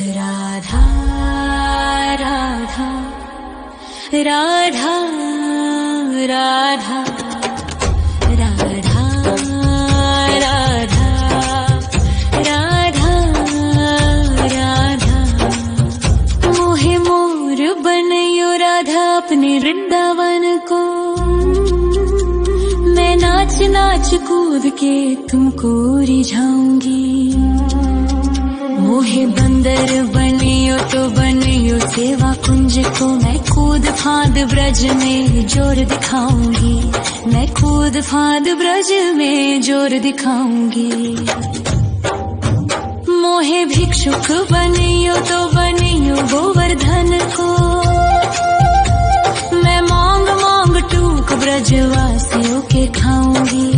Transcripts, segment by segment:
राधा राधा राधा राधा राधा राधा राधा राधा मोहे मोर बनयो राधा अपने वृंदावन को। मैं नाच नाच कूद के तुमको रिझाऊंगी। मोहे बंदर बनियो तो बनियो सेवा कुंज को। मैं कूद फांद ब्रज में जोर दिखाऊंगी। मैं कूद फांद ब्रज में जोर दिखाऊंगी। मोहे भिक्षुक बनियो तो बनियो गोवर्धन को। मैं मांग मांग टूक ब्रजवासियों के खाऊंगी।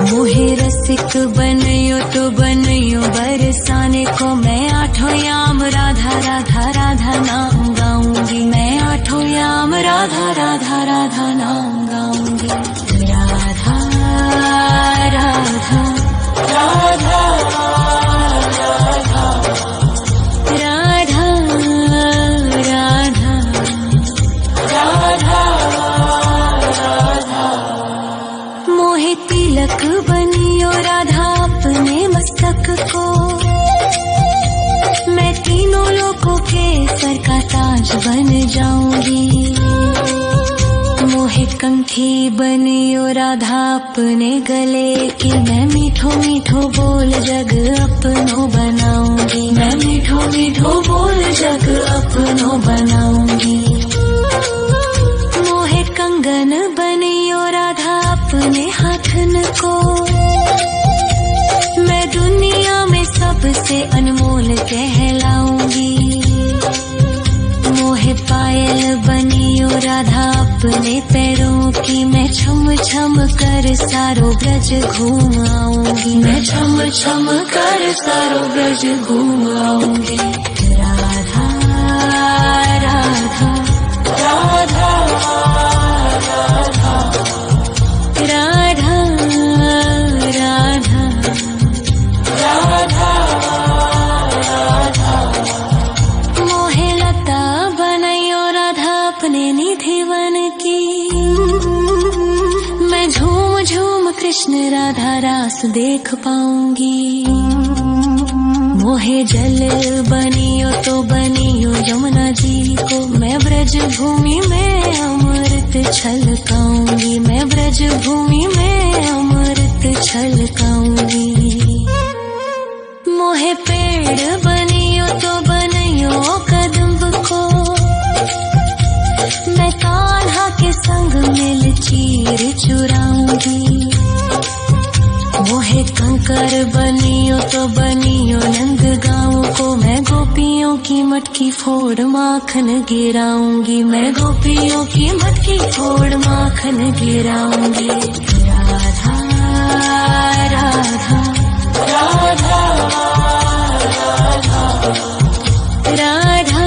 मोहे रसिक बनियो तो बनियो बरसाने को। मैं आठों याम राधा राधा राधा नाम गाऊंगी। मैं आठों याम राधा राधा राधा नाम गाऊंगी। राधा राधा राधा राधा राधा राधा राधा। मोहे तिलक बनियो राधा अपने मस्तक को। मैं तीनों लोगों के सर का ताज बन जाऊंगी। मोहे कंठी बनियो राधा अपने गले की। मैं मीठो मीठो बोल जग अपनो बनाऊंगी। मैं मीठो मीठो बोल जग अपनो बनाऊंगी। मोहे कंगन बनियो राधा अपने हाथन को। मैं दुनिया में सबसे अनमोल कहलाऊंगी। मोहे पायल बनियो राधा अपने पैरों की। मैं छम छम कर सारो ब्रज घूम आऊंगी। मैं छम छम कर सारो ब्रज घूम आऊंगी। राधा राधा राधा राधा राधा राधा राधा। मोहे लता बनयो राधा अपने निधि वन की। मैं झूम झूम कृष्ण राधा रास देख पाऊंगी। मोहे जल बनियो तो बनियो यमुना जी को। मैं ब्रज भूमि में अमृत छलकाऊंगी। मैं ब्रज भूमि में अमृत छलकाऊंगी। मोहे पेड़ बनियो तो बनियो कदम्ब को। मैं कान्हा के संग मिल चीर चुराऊंगी। मोहे कंकर बनियो तो बनियो नंद गाँव को। मैं गोपियों की मटकी फोड़ माखन गिराऊंगी। मैं गोपियों की मटकी फोड़ माखन गिराऊंगी। राधा राधा राधा राधा राधा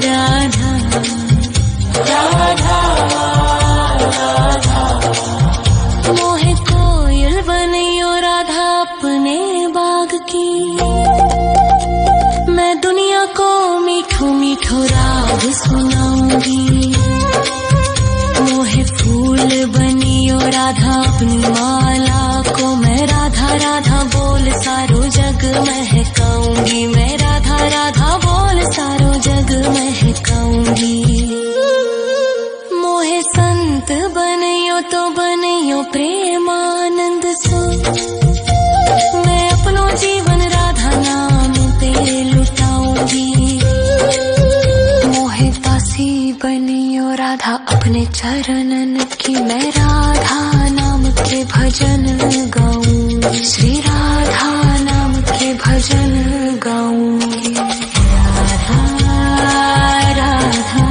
राधा राधा। मोहे कोयल बनियो राधा अपने बाग की। मैं दुनिया को मीठो मीठो राग सुनाऊंगी। मोहे फूल बनियो राधा अपनी माला को। मैं राधा राधा बोल सारो जग महकाऊंगी। मैं राधा राधा बोल सारो जग महकाऊंगी। मोहे संत बनियो तो बनियो प्रेमानंद सो। मैं अपनो जीवन राधा नाम पे लुटाऊंगी। मोहे दासी बनियो राधा अपने चरणन की। मैं राधा नाम के भजन गाऊंगी। श्री राधा नाम के भजन गाऊंगी। राधा राधा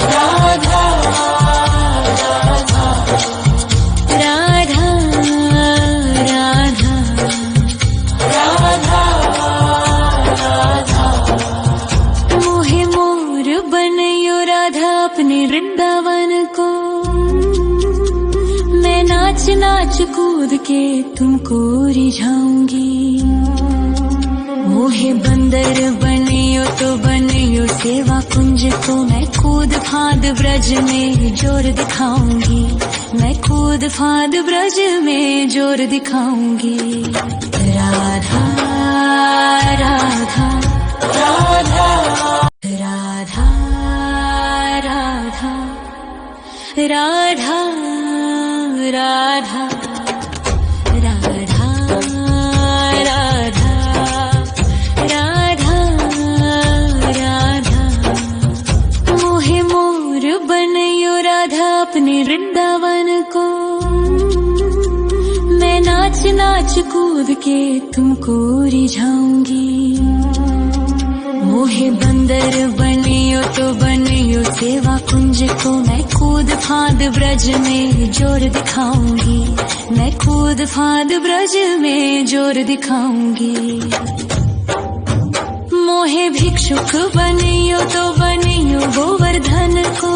राधा राधा राधा राधा राधा। मोहे मोर बनयो राधा अपने वृंदावन को। मैं नाच नाच कूद के तुमको रिझाऊंगी। मोहे बंदर बनियो तो बनियो सेवा कुंज को, मैं कूद फांद ब्रज में जोर दिखाऊंगी, मैं कूद फांद ब्रज में जोर दिखाऊंगी। राधा राधा राधा राधा राधा राधा राधा राधा राधा राधा। मोहे मोर बनयो राधा अपने वृंदावन को, मैं नाच नाच कूद के तुमको रिझाऊंगी। मोहे बंदर बनियो तो बनियो सेवा कुंज को, मैं कूद फांद ब्रज में जोर दिखाऊंगी, मैं कूद फांद ब्रज में जोर दिखाऊंगी। मोहे भिक्षुक बनियो तो बनियो गोवर्धन को,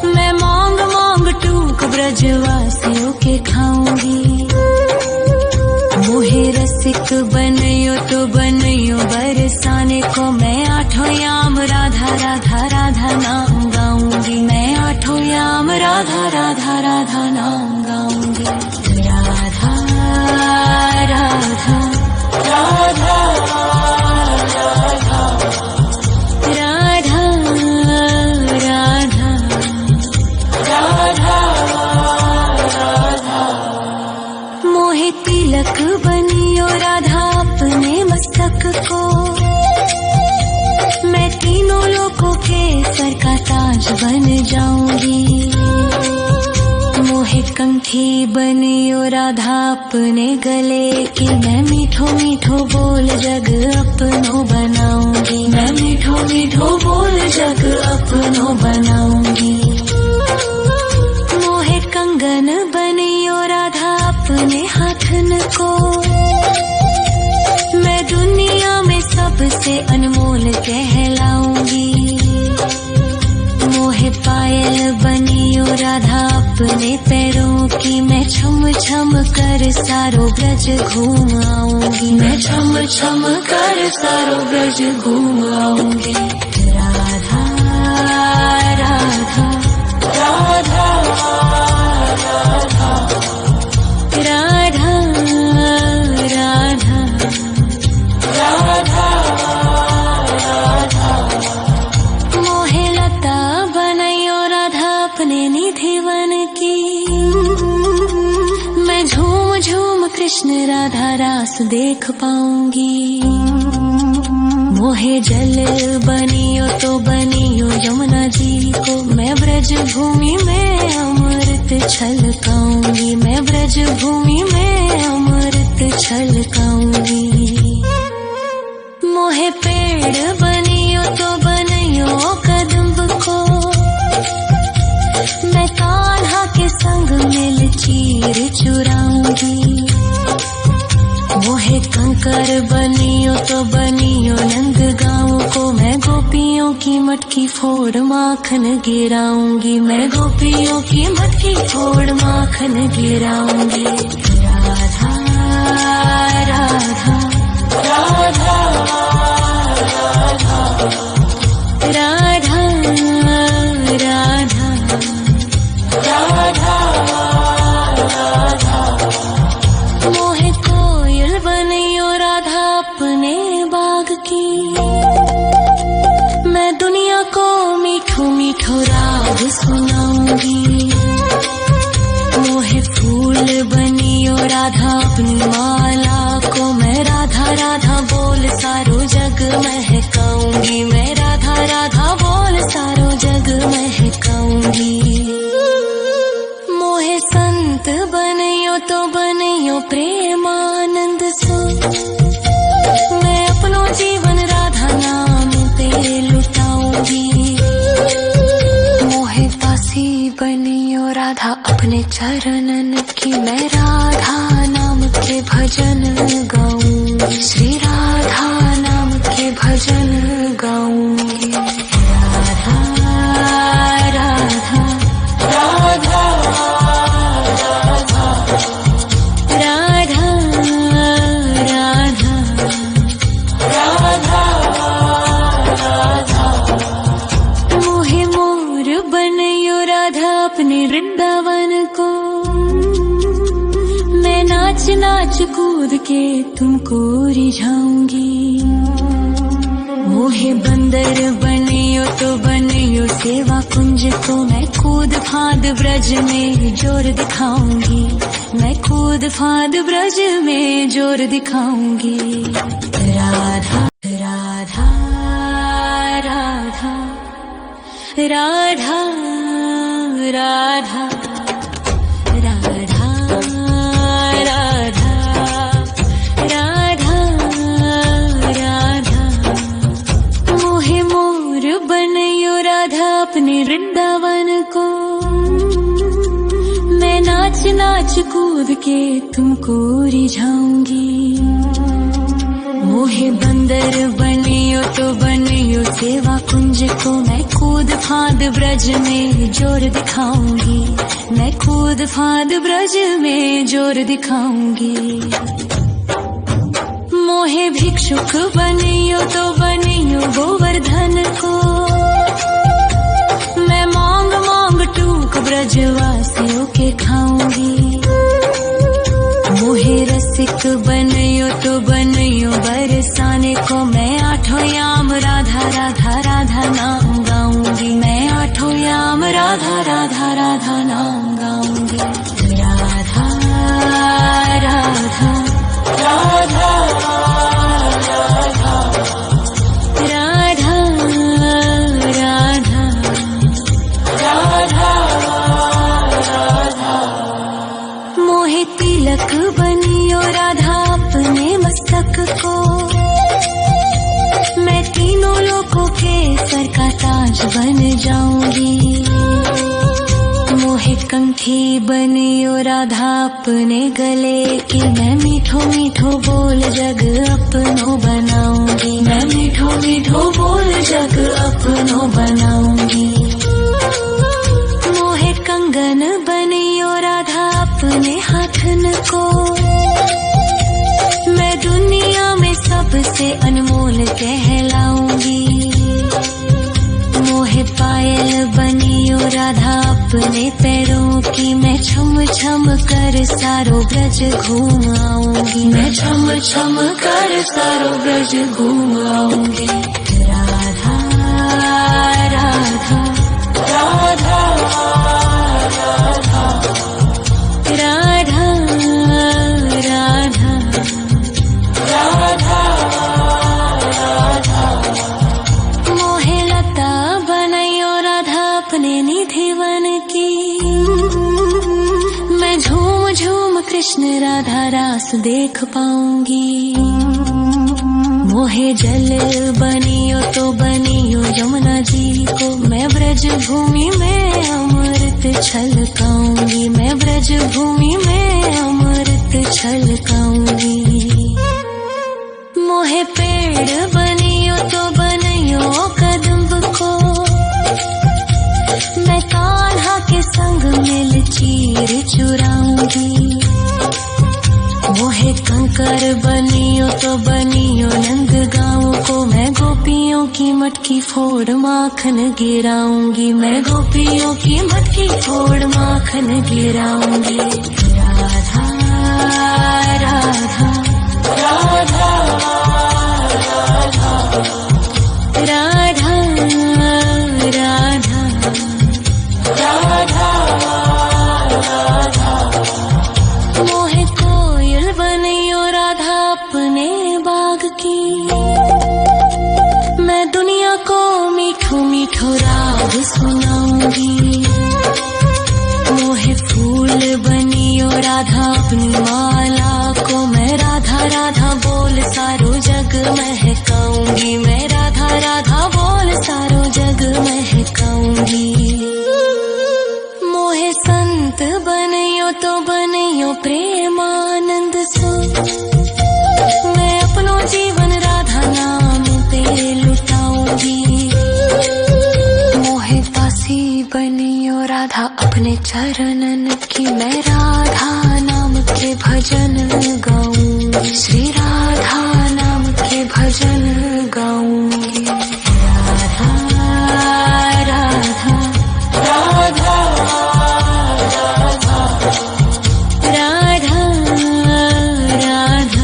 मैं मांग मांग टूक ब्रजवासियों के खाऊंगी। मोहे रसिक बनियो तो बनियो बरसाने को, मैं आठों याम राधा राधा राधा नाम गाऊंगी, मैं आठों याम राधा राधा राधा नाम गाऊंगी। राधा राधा राधा राधा राधा राधा राधा। मोहे तिलक बनियो राधा अपने मस्तक को, मैं तीनों लोगों के सर का ताज बन जाऊंगी। मोहे कंठी बनियो राधा अपने गले की, मैं मीठो मीठो बोल जग अपनो बनाऊंगी, मैं मीठो मीठो बोल जग अपनो बनाऊंगी। मोहे कंगन बनियो राधा अपने हाथन को, मैं दुनिया में सबसे अनमोल कहलाऊंगी। मोहे पायल बनियो राधा अपने पैरों की, मैं छम छम कर सारो ब्रज घूम आऊंगी, मैं छम छम कर सारो ब्रज घूम आऊंगी। राधा राधा राधा राधा राधा राधा राधा राधा। मोहे लता बनयो राधा अपने निधि वन की, मैं झूम झूम कृष्ण राधा रास देख पाऊंगी। मोहे जल बनियो तो बनियो यमुना जी को, मैं ब्रज भूमि में अमृत छलकाऊंगी, मैं ब्रज भूमि में अमृत छलकाऊंगी। मोहे पेड़ बनियो तो बनियो कदम्ब को, मैं कान्हा के संग मिल चीर चुराऊंगी। मोहे कंकर बनियो तो बनियो नंद गाँव को, मैं गोपियों की मटकी फोड़ माखन गिराऊंगी, मैं गोपियों की मटकी फोड़ माखन गिराऊंगी। राधा राधा राधा राधा राधा राधा राधा। मोहे कोयल बनियो राधा अपने बाग की, मैं दुनिया को मीठो मीठो राग सुनाऊंगी। मोहे फूल बनियो राधा अपनी माला को, मैं राधा राधा बोल सारो जग महकाऊंगी, मैं राधा राधा बोल सारो जग महकाऊंगी। मोहे संत बनियो तो बनियो प्रेमानंद सो, मैं अपनो जीवन राधा नाम पे लुटाऊंगी। मोहे दासी बनियो राधा अपने चरणन की, मैं राधा नाम के भजन गाऊंगी, श्री राधा नाम के भजन गाऊंगी। राधा राधा राधा राधा राधा राधा कूद के तुमको रिझाऊंगी। मोहे बंदर बनियो तो बनियो सेवा कुंज को, मैं कूद फांद ब्रज में जोर दिखाऊंगी। मैं कूद फांद ब्रज में जोर दिखाऊंगी। राधा राधा राधा राधा राधा राधा राधा राधा राधा। मोहे मोर बनयो राधा अपने वृंदावन को, मैं नाच नाच कूद के तुमको रिझाऊंगी। मोहे बंदर बनियो तो बनियो सेवा कुंज को, मैं कूद फांद ब्रज में जोर दिखाऊंगी। मैं कूद फांद ब्रज में जोर दिखाऊंगी। मोहे भिक्षुक बनियो तो बनियो गोवर्धन को, मैं मांग मांग टूक ब्रजवासियों के खाऊंगी। मोहे रसिक बनियो तो बनियो बरसाने को, मैं आठों याम राधा राधा राधा नाम गाऊंगी। मैं आठों याम राधा राधा राधा नाम गाऊंगी। राधा राधा राधा राधा राधा राधा राधा। मोहे तिलक बनियो राधा अपने मस्तक को, मैं तीनों लोकों के सर का ताज बन जाऊंगी। मोहे कंठी बनियो राधा अपने गले की, मैं मीठो मीठो बोल जग अपनो बनाऊंगी। मैं मीठो मीठो बोल जग अपनो बनाऊंगी। मोहे कंगन बनियो राधा अपने हाथन को, मैं दुनिया में सबसे अनमोल कहलाऊंगी। मोहे पायल बनियो राधा अपने पैरों की, मैं छम छम कर सारो ब्रज घूम आऊंगी। मैं छम छम कर सारो ब्रज घूम आऊंगी। राधा राधा राधा राधा राधा राधा राधा। मोहे लता बनयो राधा अपने निधिवन की, मैं झूम झूम कृष्ण राधा रास देख पाऊंगी। मोहे जल बनियो तो बनियो यमुना जी को, मैं ब्रज भूमि में अमृत छलकाऊंगी। मैं ब्रज भूमि में अमृत छलकाऊंगी। मोहे पेड़ बनियो तो बनियो कदम्ब को, मैं कान्हा के संग मिल चीर चुराऊंगी। मोहे कंकर बनियो तो बनियो नंद गाँव को, मैं गोपियों की मटकी फोड़ माखन गिराऊंगी। मैं गोपियों की मटकी फोड़ माखन गिराऊंगी। राधा राधा राधा राधा राधा राधा राधा। मोहे कोयल बनियो राधा अपने बाग की, मैं दुनिया को मीठो मीठो राग सुनाऊंगी। मोहे फूल बनियो राधा अपनी माला को, मैं राधा राधा बोल सारो जग महकाऊंगी। मैं राधा राधा बोल सारो जग महकाऊंगी। मोहे संत बनियो तो बनियो प्रेमानंद सो, मैं अपनो जीवन राधा नाम पे लुटाऊंगी। मोहे दासी बनियो राधा अपने चरणन की, मैं राधा नाम के भजन गाऊंगी। श्री राधा नाम के भजन गाऊंगी। राधा राधा राधा राधा राधा राधा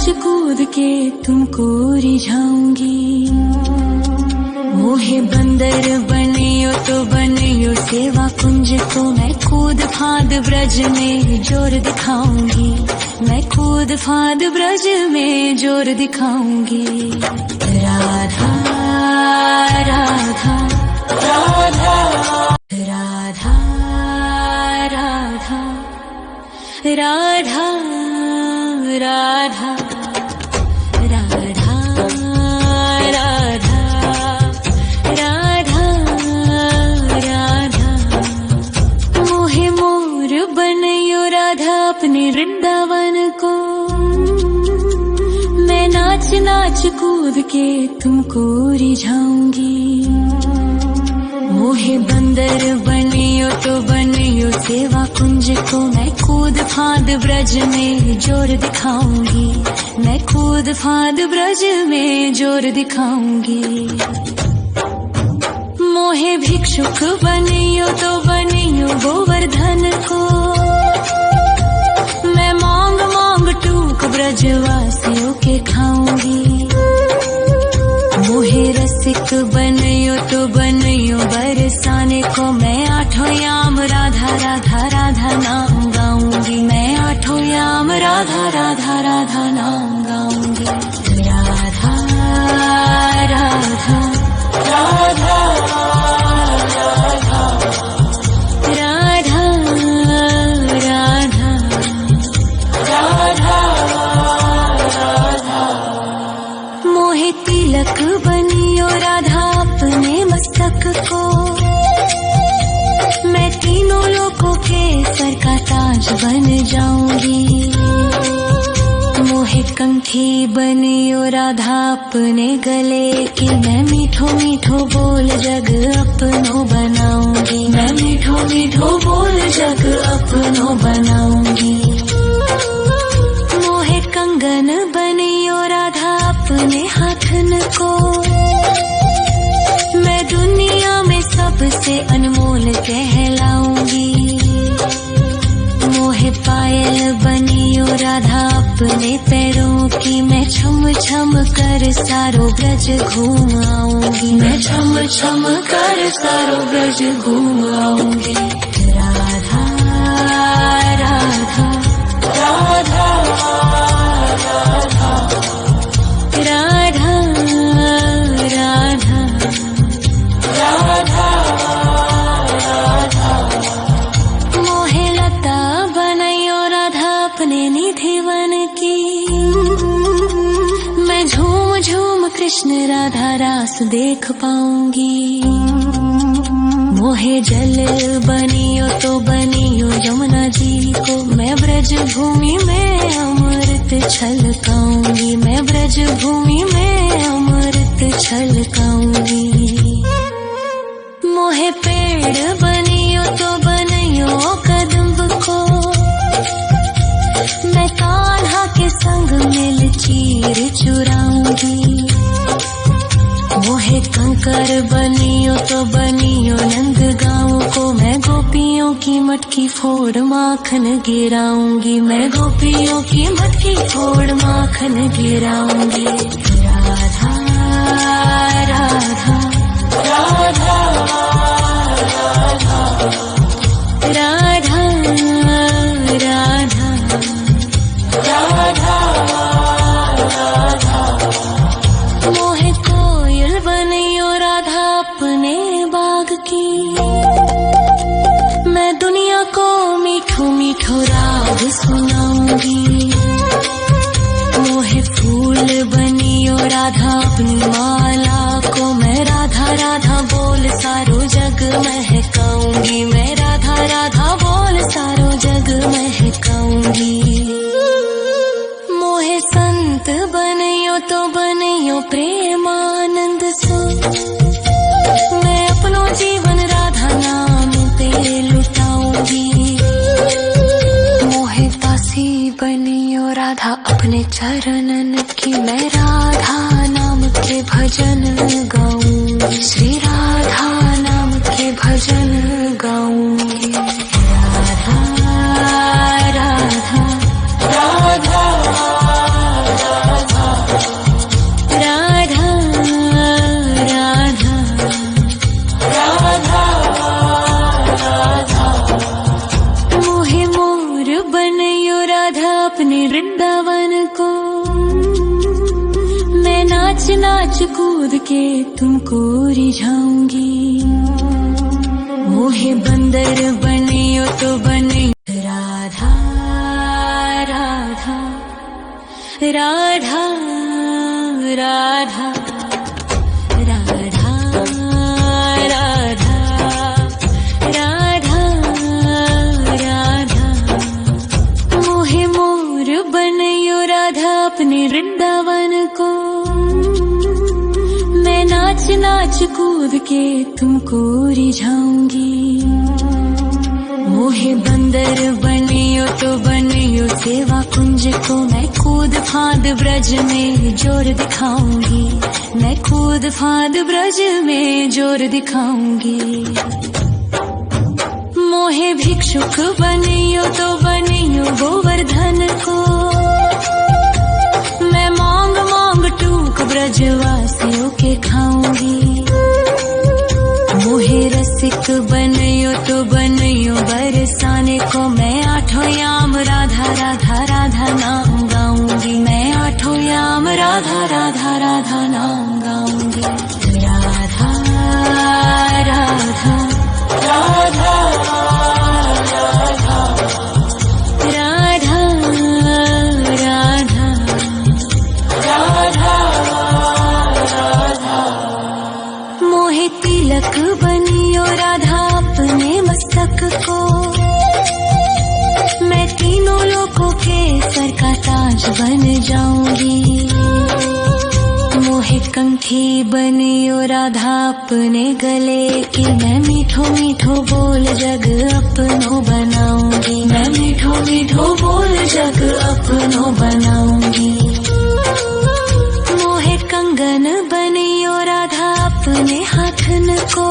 नाच कूद के तुमको रिझाऊंगी। मोहे बंदर बनियो तो बनियो सेवा कुंज को, मैं कूद फांद ब्रज में जोर दिखाऊंगी। मैं कूद फांद ब्रज में जोर दिखाऊंगी। राधा राधा राधा राधा राधा राधा राधा राधा राधा राधा राधा। मोहे मोर बनयो राधा अपने वृंदावन को, मैं नाच नाच कूद के तुमको रिझाऊंगी। मोहे बंदर बनियो तो बनियो सेवा कुंज को, मैं कूद फांद ब्रज में जोर दिखाऊंगी। मैं कूद फांद ब्रज में जोर दिखाऊंगी। मोहे भिक्षुक बनियो तो बनियो गोवर्धन को, मैं मांग मांग टूक ब्रजवासियों के खाऊंगी। मोहे रसिक बनियो तो बनियो बरसाने को, मैं आठों याम राधा राधा राधा नाम गाऊंगी। मैं आठों याम राधा राधा राधा नाम गाऊंगी। राधा राधा राधा राधा राधा राधा राधा। मोहे तिलक बनियो राधा अपने मस्तक को, मैं तीनों लोगों के सर का ताज बन जाऊंगी। मोहे कंठी बनियो राधा अपने गले की, मैं मीठो मीठो बोल जग अपनो बनाऊंगी। मैं मीठो मीठो बोल जग अपनो बनाऊंगी। मोहे कंगन बनियो राधा अपने हाथन को, मैं दुनिया में सबसे अनमोल कहलाऊंगी। मोहे पायल बनियो राधा अपने पैरों की, मैं छम छम कर सारो ब्रज घूम आऊंगी। मैं छम छम कर सारो ब्रज घूम आऊंगी। राधा राधा राधा राधा राधा राधा राधा राधा। मोहे लता बनयो राधा अपने निधि वन की, मैं झूम झूम कृष्ण राधा रास देख पाऊंगी। मोहे जल बनियो तो बनियो यमुना जी को, मैं ब्रज भूमि में अमृत छलकाऊंगी। मैं ब्रज भूमि में अमृत छलकाऊंगी। मोहे पेड़ बनियो तो बनियो कदम्ब को, मैं कान्हा के संग मिल चीर चुराऊंगी। मोहे कंकर बनियो तो बनियो नंद गाँव को, मैं गोपियों की मटकी फोड़ माखन गिराऊंगी। मैं गोपियों की मटकी फोड़ माखन गिराऊंगी। राधा राधा राधा राधा राधा राधा राधा। मोहे कोयल बनियो राधा अपने बाग की, मैं दुनिया को मीठो मीठो राग सुनाऊंगी। मोहे फूल बनियो राधा अपनी माला को, मैं राधा राधा बोल सारो जग महकाऊंगी। मैं राधा राधा बोल सारो जग महकाऊंगी। मोहे संत बनियो तो बनियो प्रेमानंद सो, मैं अपनो जीवन राधा नाम पे लुटाऊंगी। मोहे दासी बनियो राधा अपने चरणन की, मैं राधा नाम के भजन गाऊंगी। श्री राधा नाम के भजन गाऊंगी। राधा राधा राधा राधा कूद के तुमको रिझाऊंगी। मोहे बंदर बनियो तो बनियो राधा राधा राधा राधा राधा राधा राधा राधा। मोहे मोर बनियो राधा अपने वृंदावन को। मैं नाच नाच कूद के तुमको रिझाऊंगी। मोहे बंदर बनियो तो बनियो सेवा कुंज को। मैं कूद फांद ब्रज में जोर दिखाऊंगी। मैं कूद फांद ब्रज में जोर दिखाऊंगी। मोहे भिक्षुक बनियो तो बनियो गोवर्धन को। मैं मांग मांग टूक ब्रजवासियों के खाऊंगी। मोहे रसिक बनियो तो बनियो बरसाने को। मैं आठों याम राधा राधा राधा नाम गाऊंगी। मैं आठों याम राधा राधा राधा नाम गाऊंगी। राधा राधा राधा राधा राधा राधा राधा। मोहे तिलक बनियो राधा अपने मस्तक को। मैं तीनों लोगों के सर का ताज बन जाऊंगी। मोहे कंठी बनियो राधा अपने गले की। मैं मीठो मीठो बोल जग अपनो बनाऊंगी। मैं मीठो मीठो बोल जग अपनो बनाऊंगी। मोहे कंगन बनियो राधा अपने हाथन को।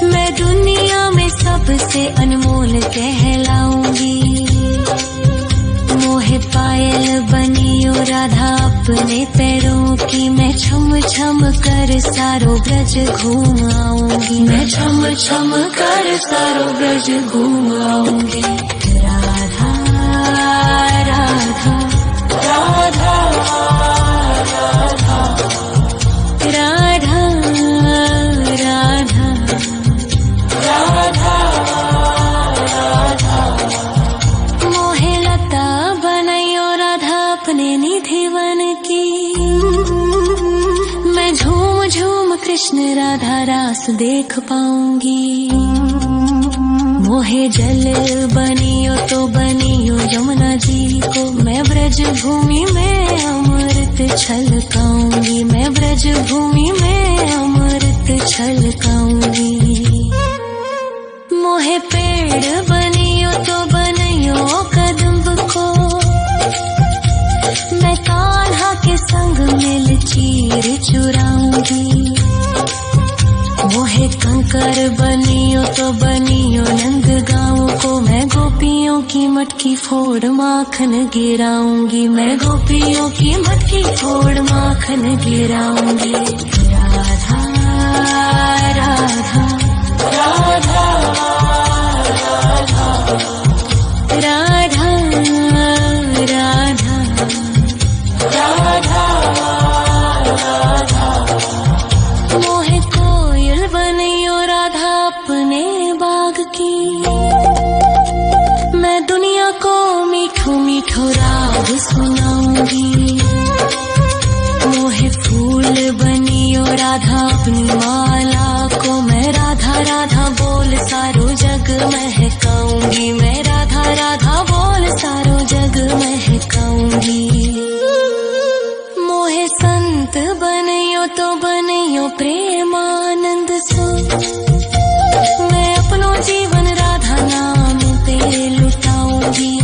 मैं दुनिया में सबसे अनमोल कहलाऊंगी। मोहे पायल बनियो राधा अपने पैरों की। मैं छम छम कर सारो ब्रज घूम आऊंगी। मैं छम छम कर सारो ब्रज घूम आऊंगी। राधा राधा राधा राधा राधा राधा राधा। मोहे लता बनियो राधा अपने निधिवन की। मैं झूम झूम कृष्ण राधा रास देख पाऊंगी। मोहे जल बनियो तो बनियो यमुना जी को। मैं ब्रज भूमि में अमृत छलकाऊंगी। मैं ब्रज भूमि में अमृत छलकाऊंगी। मोहे पेड़ बनियो तो बनियो कदम्ब को। मैं कान्हा के संग मिल चीर चुराऊंगी। मोहे कंकर बनियो तो बनियो नंद गाँव को। मैं गोपियों की मटकी फोड़ माखन गिराऊंगी। मैं गोपियों की मटकी फोड़ माखन गिराऊंगी। राधा राधा राधा राधा राधा राधा राधा। मोहे कोयल बनियो राधा अपने बाग की। मैं दुनिया को मीठो मीठो राग सुनाऊंगी। मोहे फूल बनियो राधा अपनी माला को। मैं राधा राधा बोल सारो जग महकाऊंगी। मैं राधा राधा बोल सारो जग महकाऊंगी। मोहे संत बनियो तो बनियो प्रेमानंद सो। मैं अपनो जीवन राधा नाम पे लुटाऊंगी।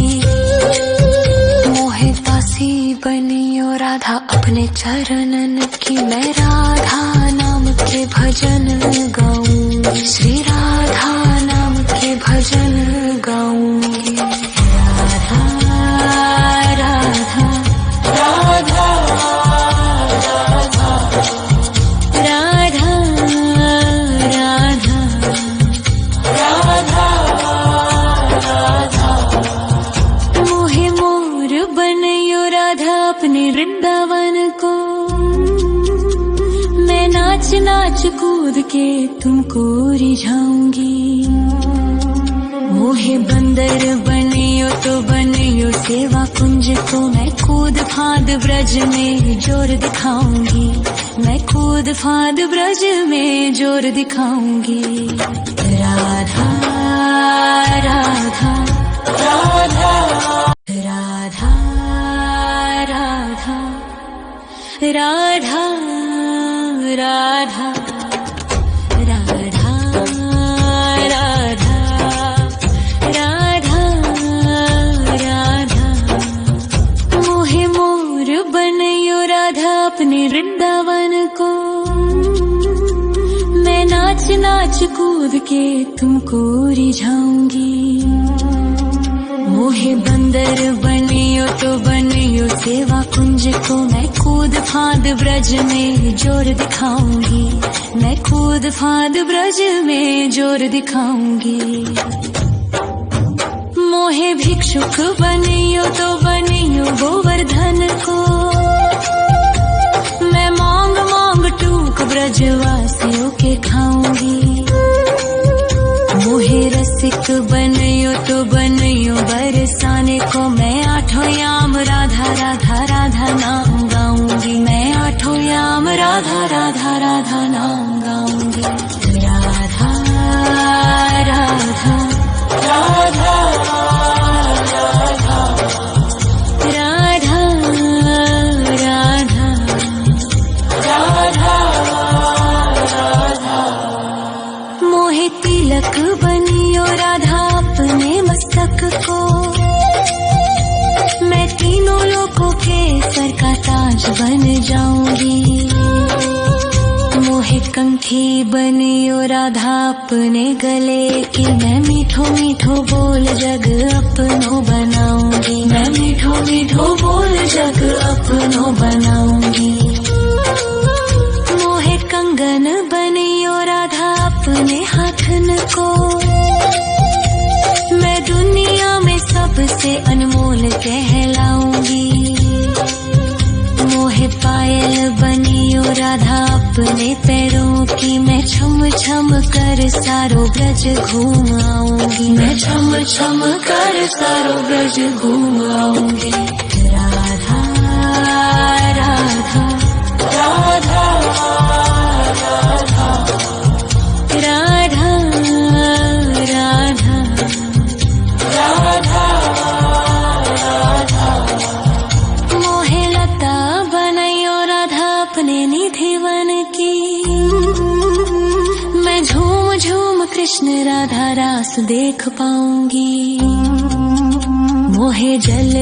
मोहे दासी बनियो राधा अपने चरणन की। मैं राधा नाम के भजन गाऊंगी। श्री राधा नाम के भजन गाऊंगी। राधा राधा राधा राधा राधा राधा राधा। मोहे मोर बनियो राधा अपने वृंदावन को। नाच नाच कूद के तुमको रिझाऊंगी। मोहे बंदर बनियो तो बनियो सेवा कुंज को, मैं कूद फांद ब्रज में जोर दिखाऊंगी। मैं कूद फांद ब्रज में जोर दिखाऊंगी। राधा राधा राधा राधा राधा राधा राधा राधा राधा राधा राधा। मोहे मोर बनयो राधा अपने वृंदावन को, मैं नाच नाच कूद के तुमको रिझाऊंगी। मोहे बंदर बनियो तो बनियो सेवा कुंज को, मैं कूद फांद ब्रज में जोर दिखाऊंगी। मैं कूद फांद ब्रज में जोर दिखाऊंगी। मोहे भिक्षुक बनियो तो बनियो गोवर्धन को, मैं मांग मांग टूक ब्रजवासियों के खाऊंगी। मोहे रसिक बनियो तो बनियो बरसाने को, मैं आठों याम राधा राधा राधा नाम गाऊंगी। मैं आठों याम राधा राधा राधा नाम गाऊंगी। राधा राधा राधा राधा राधा राधा राधा। मोहे तिलक बनियो राधा अपने मस्तक को, मैं तीनों लोगों के सर का ताज बन जाऊंगी। मोहे कंठी बनियो राधा अपने गले की, मैं मीठो मीठो बोल जग अपनो बनाऊंगी। मैं मीठो मीठो बोल जग अपनो बनाऊंगी। मोहे कंगन बनियो राधा अपने हाथन को, मैं दुनिया में सबसे अनमोल कहलाऊंगी। मोहे पायल बनियो राधा अपने पैरों की, मैं छम छम कर सारो ब्रज घूम आऊंगी। मैं छम छम कर सारो ब्रज घूम आऊंगी। राधा राधा राधा राधा राधा राधा राधा राधा। मोहे लता बनयो राधा अपने निधि वन की, मैं झूम झूम कृष्ण राधा रास देख पाऊंगी। मोहे जल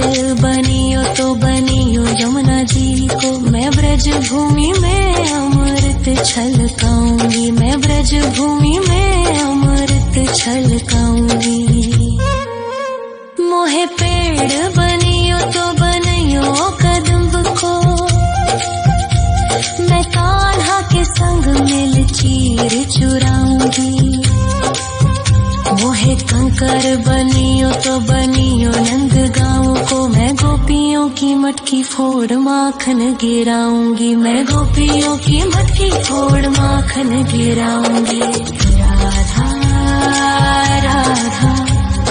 बनियो तो बनियो यमुना जी को, मैं ब्रज भूमि में अमृत छलकाऊंगी। मैं ब्रज भूमि में अमृत छलकाऊंगी। मोहे पेड़ बनियो तो बनियो कदम्ब को, मैं कान्हा के संग मिल चीर चुराऊंगी। मोहे कंकर बनियो तो बनियो नंद गाँव को, मैं गोपियों की मटकी फोड़ माखन गिराऊंगी। मैं गोपियों की मटकी फोड़ माखन गिराऊंगी। राधा राधा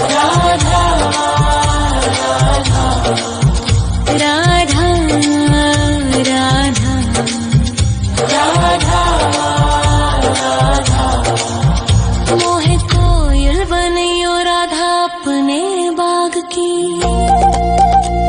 राधा